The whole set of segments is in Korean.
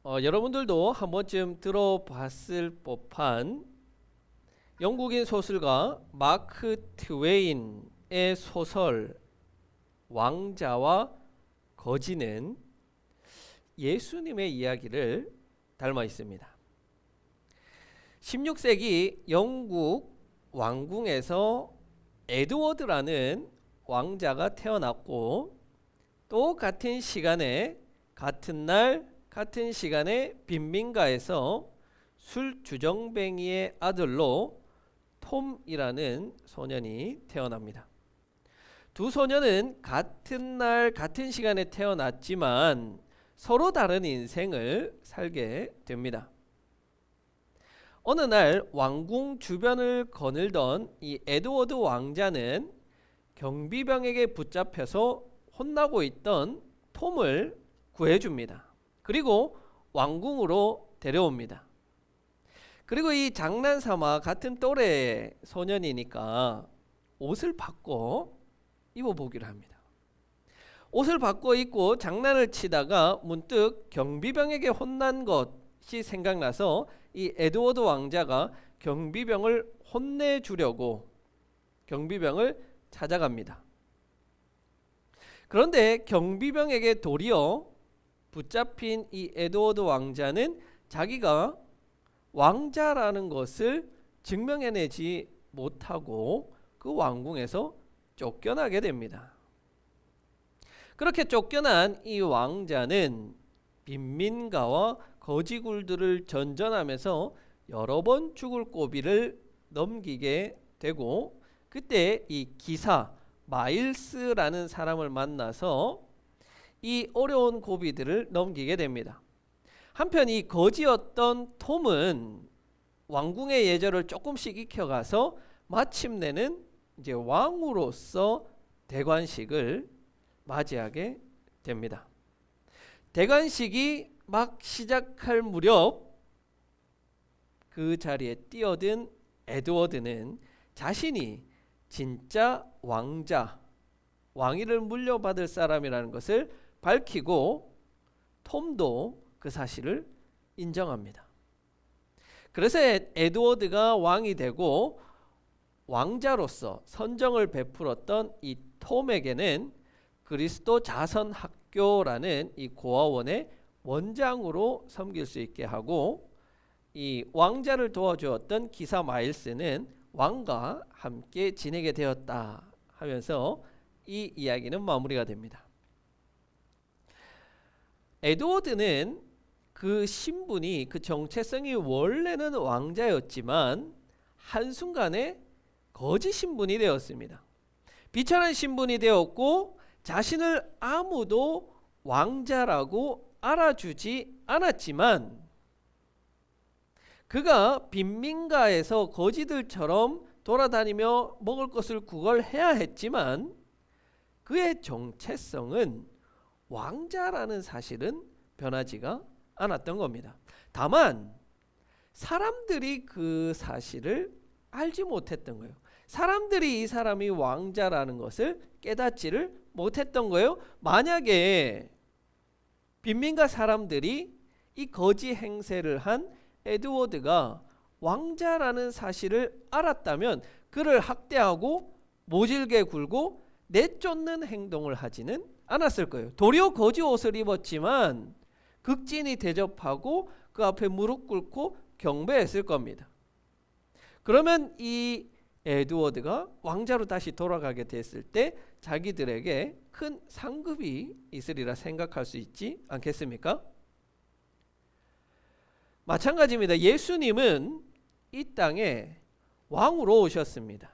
여러분들도 한 번쯤 들어봤을 법한 영국인 소설가 마크 트웨인의 소설 왕자와 거지는 예수님의 이야기를 닮아 있습니다. 16세기 영국 왕궁에서 에드워드라는 왕자가 태어났고, 또 같은 시간에 같은 날 같은 시간에 빈민가에서 술주정뱅이의 아들로 톰이라는 소년이 태어납니다. 두 소년은 같은 날 같은 시간에 태어났지만 서로 다른 인생을 살게 됩니다. 어느 날 왕궁 주변을 거닐던 이 에드워드 왕자는 경비병에게 붙잡혀서 혼나고 있던 톰을 구해줍니다. 그리고 왕궁으로 데려옵니다. 그리고 이 장난삼아 같은 또래의 소년이니까 옷을 바꿔 입어보기로 합니다. 옷을 바꿔 입고 장난을 치다가 문득 경비병에게 혼난 것이 생각나서 이 에드워드 왕자가 경비병을 혼내주려고 경비병을 찾아갑니다. 그런데 경비병에게 도리어 붙잡힌 이 에드워드 왕자는 자기가 왕자라는 것을 증명해내지 못하고 그 왕궁에서 쫓겨나게 됩니다. 그렇게 쫓겨난 이 왕자는 빈민가와 거지굴들을 전전하면서 여러 번 죽을 고비를 넘기게 되고, 그때 이 기사 마일스라는 사람을 만나서 이 어려운 고비들을 넘기게 됩니다. 한편 이 거지였던 톰은 왕궁의 예절을 조금씩 익혀가서 마침내는 이제 왕으로서 대관식을 맞이하게 됩니다. 대관식이 막 시작할 무렵 그 자리에 뛰어든 에드워드는 자신이 진짜 왕자, 왕위를 물려받을 사람이라는 것을 밝히고 톰도 그 사실을 인정합니다. 그래서 에드워드가 왕이 되고 왕자로서 선정을 베풀었던 이 톰에게는 그리스도 자선 학교라는 이 고아원의 원장으로 섬길 수 있게 하고, 이 왕자를 도와주었던 기사 마일스는 왕과 함께 지내게 되었다 하면서 이 이야기는 마무리가 됩니다. 에드워드는 그 신분이, 그 정체성이 원래는 왕자였지만 한순간에 거짓 신분이 되었습니다. 비천한 신분이 되었고 자신을 아무도 왕자라고 알아주지 않았지만, 그가 빈민가에서 거지들처럼 돌아다니며 먹을 것을 구걸해야 했지만 그의 정체성은 왕자라는 사실은 변하지가 않았던 겁니다. 다만 사람들이 그 사실을 알지 못했던 거예요. 사람들이 이 사람이 왕자라는 것을 깨닫지를 못했던 거예요. 만약에 빈민가 사람들이 이 거지 행세를 한 에드워드가 왕자라는 사실을 알았다면 그를 학대하고 모질게 굴고 내쫓는 행동을 하지는 않았을 거예요. 도리어 거지 옷을 입었지만 극진히 대접하고 그 앞에 무릎 꿇고 경배했을 겁니다. 그러면 이 에드워드가 왕자로 다시 돌아가게 됐을 때 자기들에게 큰 상급이 있으리라 생각할 수 있지 않겠습니까? 마찬가지입니다. 예수님은 이 땅에 왕으로 오셨습니다.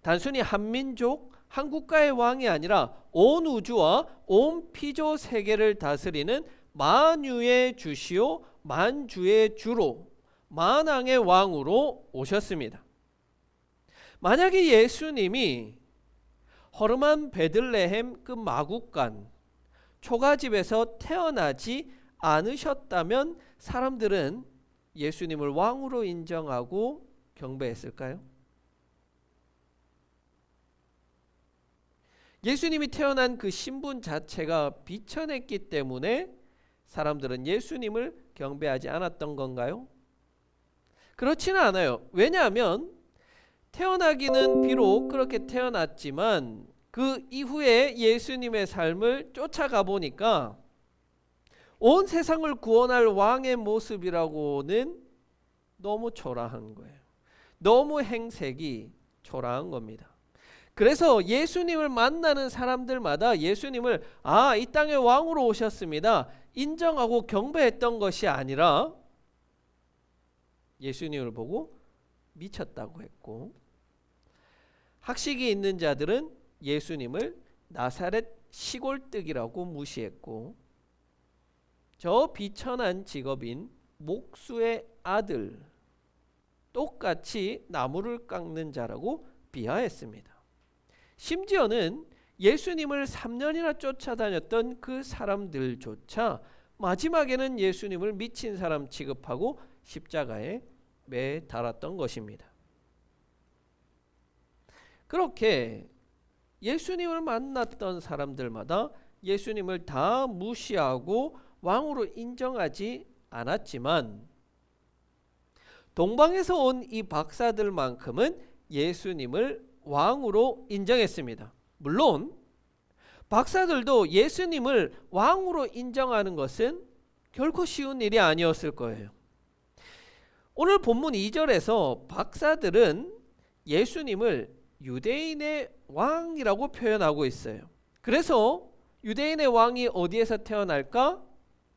단순히 한민족, 한 국가의 왕이 아니라 온 우주와 온 피조 세계를 다스리는 만유의 주시오 만주의 주로 만왕의 왕으로 오셨습니다. 만약에 예수님이 허름한 베들레헴 그 마국간 초가집에서 태어나지 않으셨다면 사람들은 예수님을 왕으로 인정하고 경배했을까요? 예수님이 태어난 그 신분 자체가 비천했기 때문에 사람들은 예수님을 경배하지 않았던 건가요? 그렇지는 않아요. 왜냐하면 태어나기는 비록 그렇게 태어났지만 그 이후에 예수님의 삶을 쫓아가 보니까 온 세상을 구원할 왕의 모습이라고는 너무 초라한 거예요. 너무 행색이 초라한 겁니다. 그래서 예수님을 만나는 사람들마다 예수님을 이 땅의 왕으로 오셨습니다 인정하고 경배했던 것이 아니라 예수님을 보고 미쳤다고 했고, 학식이 있는 자들은 예수님을 나사렛 시골뜨기라고 무시했고, 저 비천한 직업인 목수의 아들 똑같이 나무를 깎는 자라고 비하했습니다. 심지어는 예수님을 3년이나 쫓아다녔던 그 사람들조차 마지막에는 예수님을 미친 사람 취급하고 십자가에 매달았던 것입니다. 그렇게 예수님을 만났던 사람들마다 예수님을 다 무시하고 왕으로 인정하지 않았지만 동방에서 온 이 박사들만큼은 예수님을 왕으로 인정했습니다. 물론 박사들도 예수님을 왕으로 인정하는 것은 결코 쉬운 일이 아니었을 거예요. 오늘 본문 2절에서 박사들은 예수님을 유대인의 왕이라고 표현하고 있어요. 그래서 유대인의 왕이 어디에서 태어날까?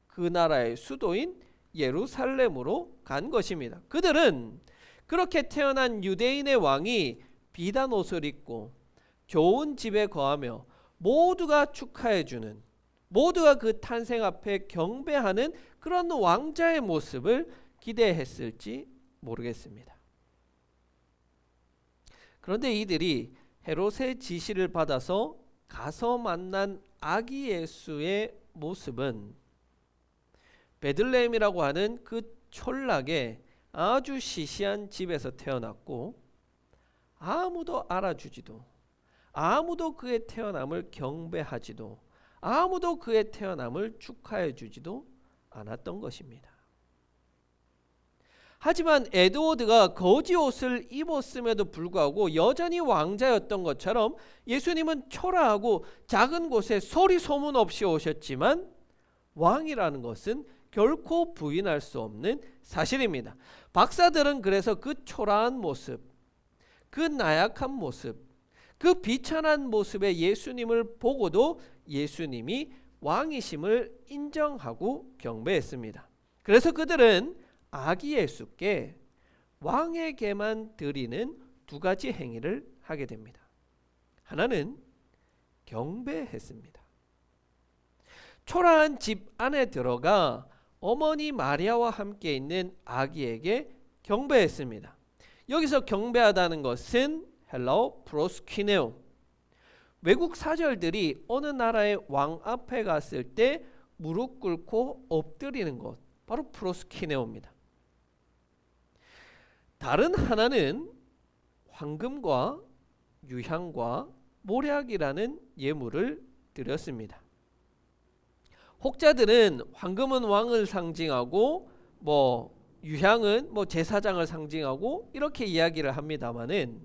그 나라의 수도인 예루살렘으로 간 것입니다. 그들은 그렇게 태어난 유대인의 왕이 비단 옷을 입고 좋은 집에 거하며 모두가 축하해주는, 모두가 그 탄생 앞에 경배하는 그런 왕자의 모습을 기대했을지 모르겠습니다. 그런데 이들이 헤롯의 지시를 받아서 가서 만난 아기 예수의 모습은 베들레헴이라고 하는 그 촌락의 아주 시시한 집에서 태어났고, 아무도 알아주지도, 아무도 그의 태어남을 경배하지도, 아무도 그의 태어남을 축하해 주지도 않았던 것입니다. 하지만 에드워드가 거지 옷을 입었음에도 불구하고 여전히 왕자였던 것처럼 예수님은 초라하고 작은 곳에 소리 소문 없이 오셨지만 왕이라는 것은 결코 부인할 수 없는 사실입니다. 박사들은 그래서 그 초라한 모습, 그 나약한 모습, 그 비천한 모습의 예수님을 보고도 예수님이 왕이심을 인정하고 경배했습니다. 그래서 그들은 아기 예수께 왕에게만 드리는 두 가지 행위를 하게 됩니다. 하나는 경배했습니다. 초라한 집 안에 들어가 어머니 마리아와 함께 있는 아기에게 경배했습니다. 여기서 경배하다는 것은 헬라어 프로스키네오, 외국 사절들이 어느 나라의 왕 앞에 갔을 때 무릎 꿇고 엎드리는 것, 바로 프로스키네오입니다. 다른 하나는 황금과 유향과 모략이라는 예물을 드렸습니다. 혹자들은 황금은 왕을 상징하고 유향은 제사장을 상징하고 이렇게 이야기를 합니다마는,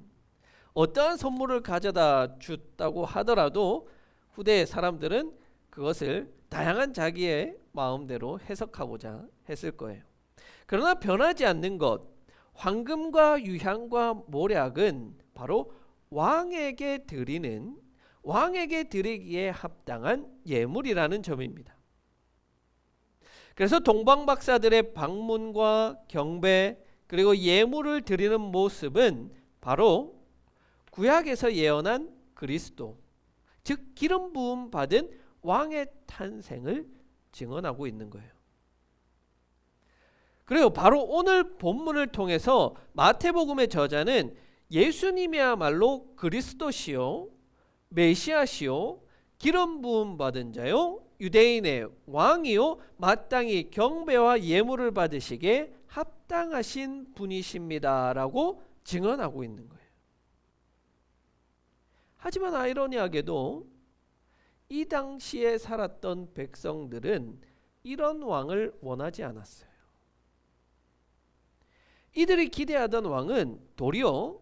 어떠한 선물을 가져다 줬다고 하더라도 후대 사람들은 그것을 다양한 자기의 마음대로 해석하고자 했을 거예요. 그러나 변하지 않는 것, 황금과 유향과 모략은 바로 왕에게 드리기에 합당한 예물이라는 점입니다. 그래서 동방박사들의 방문과 경배 그리고 예물을 드리는 모습은 바로 구약에서 예언한 그리스도, 즉 기름 부음 받은 왕의 탄생을 증언하고 있는 거예요. 그리고 바로 오늘 본문을 통해서 마태복음의 저자는 예수님이야말로 그리스도시요 메시아시요 기름 부음 받은 자요 유대인의 왕이요 마땅히 경배와 예물을 받으시기에 합당하신 분이십니다라고 증언하고 있는 거예요. 하지만 아이러니하게도 이 당시에 살았던 백성들은 이런 왕을 원하지 않았어요. 이들이 기대하던 왕은 도리어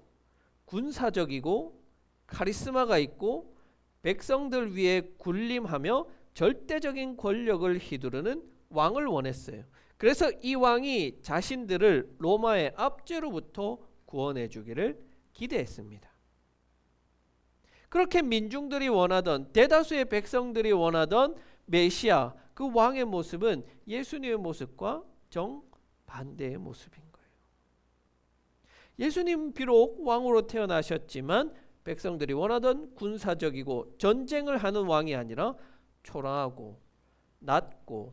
군사적이고 카리스마가 있고 백성들 위에 군림하며 절대적인 권력을 휘두르는 왕을 원했어요. 그래서 이 왕이 자신들을 로마의 압제로부터 구원해 주기를 기대했습니다. 그렇게 민중들이 원하던, 대다수의 백성들이 원하던 메시아, 그 왕의 모습은 예수님의 모습과 정반대의 모습인 거예요. 예수님 비록 왕으로 태어나셨지만 백성들이 원하던 군사적이고 전쟁을 하는 왕이 아니라 초라하고 낮고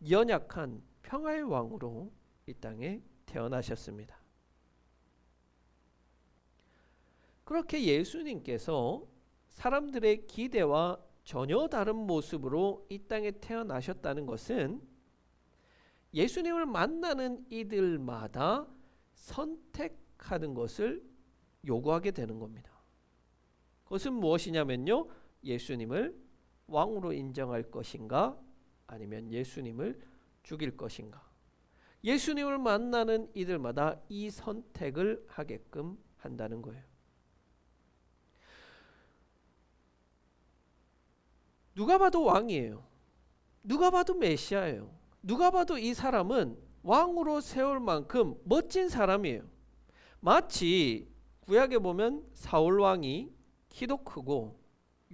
연약한 평화의 왕으로 이 땅에 태어나셨습니다. 그렇게 예수님께서 사람들의 기대와 전혀 다른 모습으로 이 땅에 태어나셨다는 것은 예수님을 만나는 이들마다 선택하는 것을 요구하게 되는 겁니다. 그것은 무엇이냐면요, 예수님을 왕으로 인정할 것인가 아니면 예수님을 죽일 것인가. 예수님을 만나는 이들마다 이 선택을 하게끔 한다는 거예요. 누가 봐도 왕이에요. 누가 봐도 메시아예요. 누가 봐도 이 사람은 왕으로 세울 만큼 멋진 사람이에요. 마치 구약에 보면 사울 왕이 키도 크고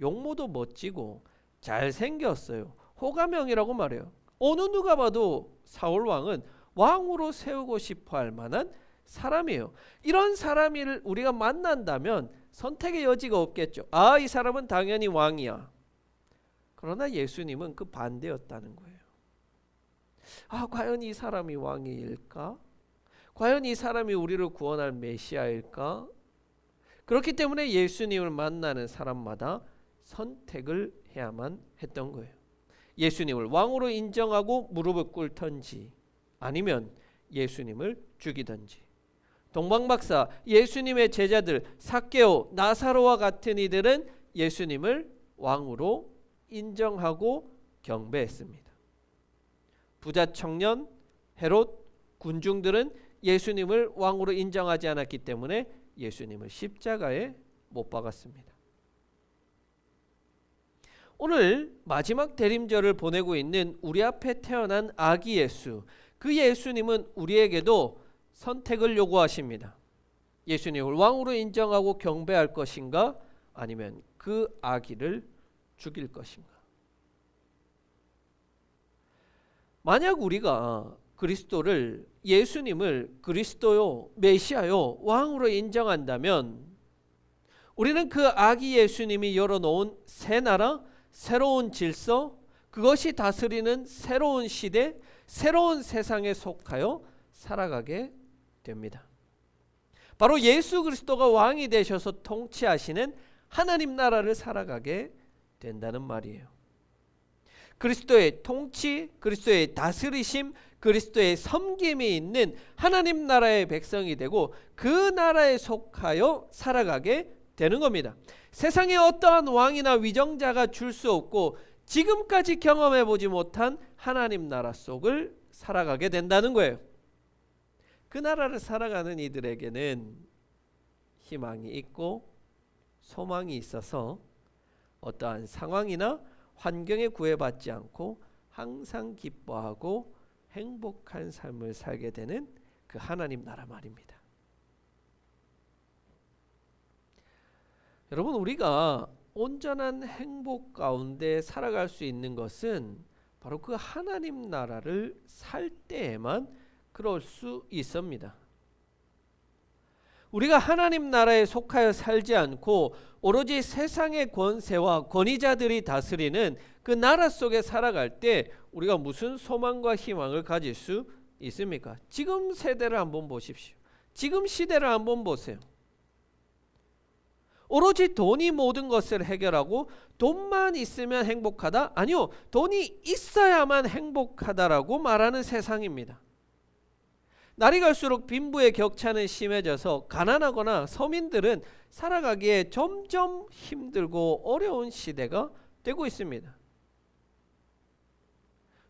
용모도 멋지고 잘생겼어요. 호감형이라고 말해요. 어느 누가 봐도 사울 왕은 왕으로 세우고 싶어 할 만한 사람이에요. 이런 사람을 우리가 만난다면 선택의 여지가 없겠죠. 아, 이 사람은 당연히 왕이야. 그러나 예수님은 그 반대였다는 거예요. 아, 과연 이 사람이 왕일까? 과연 이 사람이 우리를 구원할 메시아일까? 그렇기 때문에 예수님을 만나는 사람마다 선택을 해야만 했던 거예요. 예수님을 왕으로 인정하고 무릎을 꿇던지 아니면 예수님을 죽이던지. 동방박사, 예수님의 제자들 삭개오, 나사로와 같은 이들은 예수님을 왕으로 인정하고 경배했습니다. 부자 청년, 헤롯, 군중들은 예수님을 왕으로 인정하지 않았기 때문에 예수님을 십자가에 못 박았습니다. 오늘 마지막 대림절을 보내고 있는 우리 앞에 태어난 아기 예수, 그 예수님은 우리에게도 선택을 요구하십니다. 예수님을 왕으로 인정하고 경배할 것인가 아니면 그 아기를 죽일 것인가. 만약 우리가 그리스도를, 예수님을 그리스도요, 메시아요, 왕으로 인정한다면 우리는 그 아기 예수님이 열어놓은 새 나라, 새로운 질서, 그것이 다스리는 새로운 시대, 새로운 세상에 속하여 살아가게 됩니다. 바로 예수 그리스도가 왕이 되셔서 통치하시는 하나님 나라를 살아가게 된다는 말이에요. 그리스도의 통치, 그리스도의 다스리심, 그리스도의 섬김이 있는 하나님 나라의 백성이 되고 그 나라에 속하여 살아가게 되는 겁니다. 세상에 어떠한 왕이나 위정자가 줄 수 없고 지금까지 경험해 보지 못한 하나님 나라 속을 살아가게 된다는 거예요. 그 나라를 살아가는 이들에게는 희망이 있고 소망이 있어서 어떠한 상황이나 환경에 구애받지 않고 항상 기뻐하고 행복한 삶을 살게 되는 그 하나님 나라 말입니다. 여러분, 우리가 온전한 행복 가운데 살아갈 수 있는 것은 바로 그 하나님 나라를 살 때에만 그럴 수 있습니다. 우리가 하나님 나라에 속하여 살지 않고 오로지 세상의 권세와 권위자들이 다스리는 그 나라 속에 살아갈 때 우리가 무슨 소망과 희망을 가질 수 있습니까? 지금 세대를 한번 보십시오. 지금 시대를 한번 보세요. 오로지 돈이 모든 것을 해결하고 돈만 있으면 행복하다? 아니요, 돈이 있어야만 행복하다라고 말하는 세상입니다. 날이 갈수록 빈부의 격차는 심해져서 가난하거나 서민들은 살아가기에 점점 힘들고 어려운 시대가 되고 있습니다.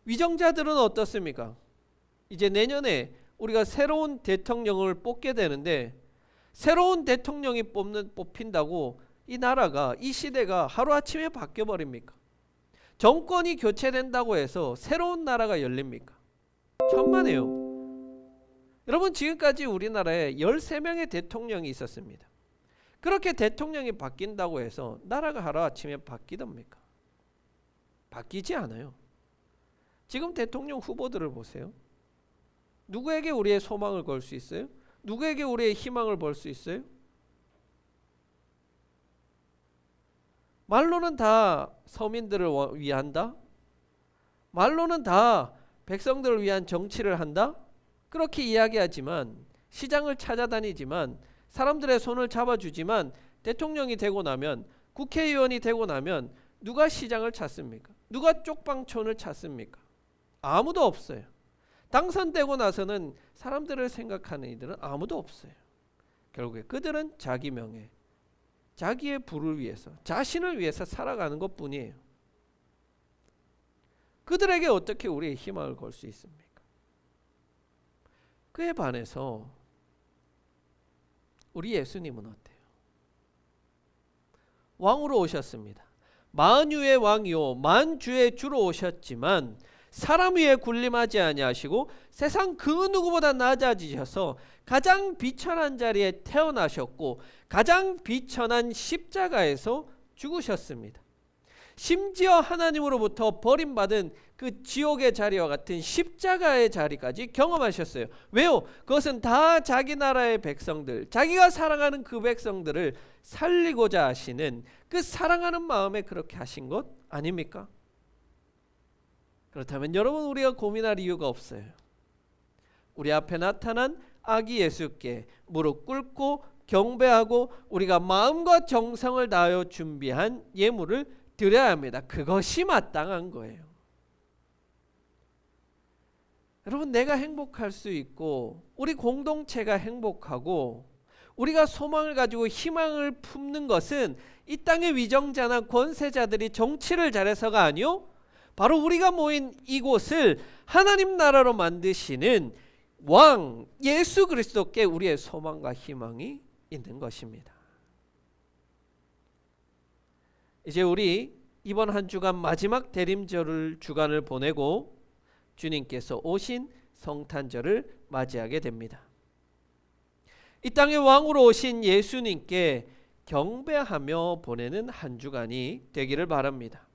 위정자들은 어떻습니까? 이제 내년에 우리가 새로운 대통령을 뽑게 되는데 새로운 대통령이 뽑힌다고 이 나라가, 이 시대가 하루아침에 바뀌어 버립니까? 정권이 교체된다고 해서 새로운 나라가 열립니까? 천만에요. 여러분, 지금까지 우리나라에 13명의 대통령이 있었습니다. 그렇게 대통령이 바뀐다고 해서 나라가 하루아침에 바뀌답니까? 바뀌지 않아요. 지금 대통령 후보들을 보세요. 누구에게 우리의 소망을 걸 수 있어요? 누구에게 우리의 희망을 볼 수 있어요? 말로는 다 서민들을 위한다. 말로는 다 백성들을 위한 정치를 한다. 그렇게 이야기하지만, 시장을 찾아다니지만, 사람들의 손을 잡아주지만, 대통령이 되고 나면, 국회의원이 되고 나면 누가 시장을 찾습니까? 누가 쪽방촌을 찾습니까? 아무도 없어요. 당선되고 나서는 사람들을 생각하는 이들은 아무도 없어요. 결국에 그들은 자기 명예, 자기의 부를 위해서, 자신을 위해서 살아가는 것뿐이에요. 그들에게 어떻게 우리의 희망을 걸 수 있습니까? 그에 반해서 우리 예수님은 어때요? 왕으로 오셨습니다. 만유의 왕이요 만주의 주로 오셨지만 사람 위에 군림하지 아니하시고 세상 그 누구보다 낮아지셔서 가장 비천한 자리에 태어나셨고 가장 비천한 십자가에서 죽으셨습니다. 심지어 하나님으로부터 버림받은 그 지옥의 자리와 같은 십자가의 자리까지 경험하셨어요. 왜요? 그것은 다 자기 나라의 백성들, 자기가 사랑하는 그 백성들을 살리고자 하시는 그 사랑하는 마음에 그렇게 하신 것 아닙니까? 그렇다면 여러분, 우리가 고민할 이유가 없어요. 우리 앞에 나타난 아기 예수께 무릎 꿇고 경배하고 우리가 마음과 정성을 다하여 준비한 예물을 드려야 합니다. 그것이 마땅한 거예요. 여러분, 내가 행복할 수 있고 우리 공동체가 행복하고 우리가 소망을 가지고 희망을 품는 것은 이 땅의 위정자나 권세자들이 정치를 잘해서가 아니요, 바로 우리가 모인 이곳을 하나님 나라로 만드시는 왕 예수 그리스도께 우리의 소망과 희망이 있는 것입니다. 이제 우리 이번 한 주간 마지막 대림절 주간을 보내고 주님께서 오신 성탄절을 맞이하게 됩니다. 이 땅의 왕으로 오신 예수님께 경배하며 보내는 한 주간이 되기를 바랍니다.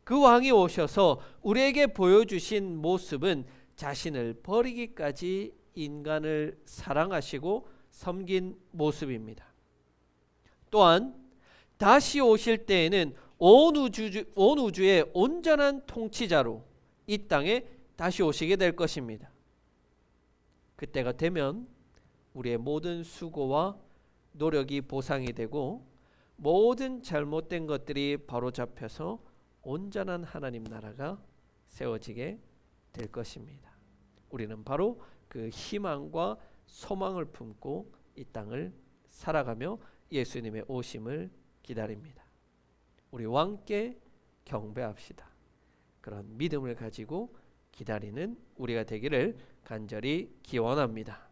그 왕이 오셔서 우리에게 보여주신 모습은 자신을 버리기까지 인간을 사랑하시고 섬긴 모습입니다. 또한 다시 오실 때에는 온 우주의 온전한 통치자로 이 땅에 다시 오시게 될 것입니다. 그때가 되면 우리의 모든 수고와 노력이 보상이 되고 모든 잘못된 것들이 바로잡혀서 온전한 하나님 나라가 세워지게 될 것입니다. 우리는 바로 그 희망과 소망을 품고 이 땅을 살아가며 예수님의 오심을 기다립니다. 우리 왕께 경배합시다. 그런 믿음을 가지고 기다리는 우리가 되기를 간절히 기원합니다.